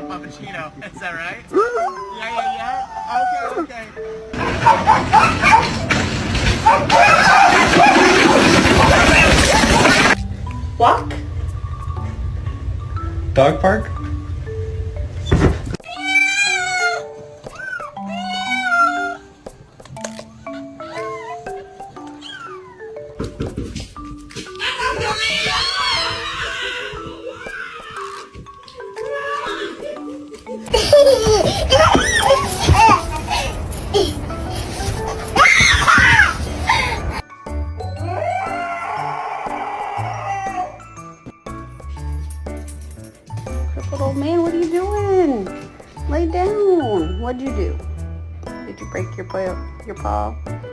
Puppuccino. Is that right? Yeah. Okay. Walk. Dog park? Crippled old man, what are you doing? Lay down. What'd you do? Did you break your paw?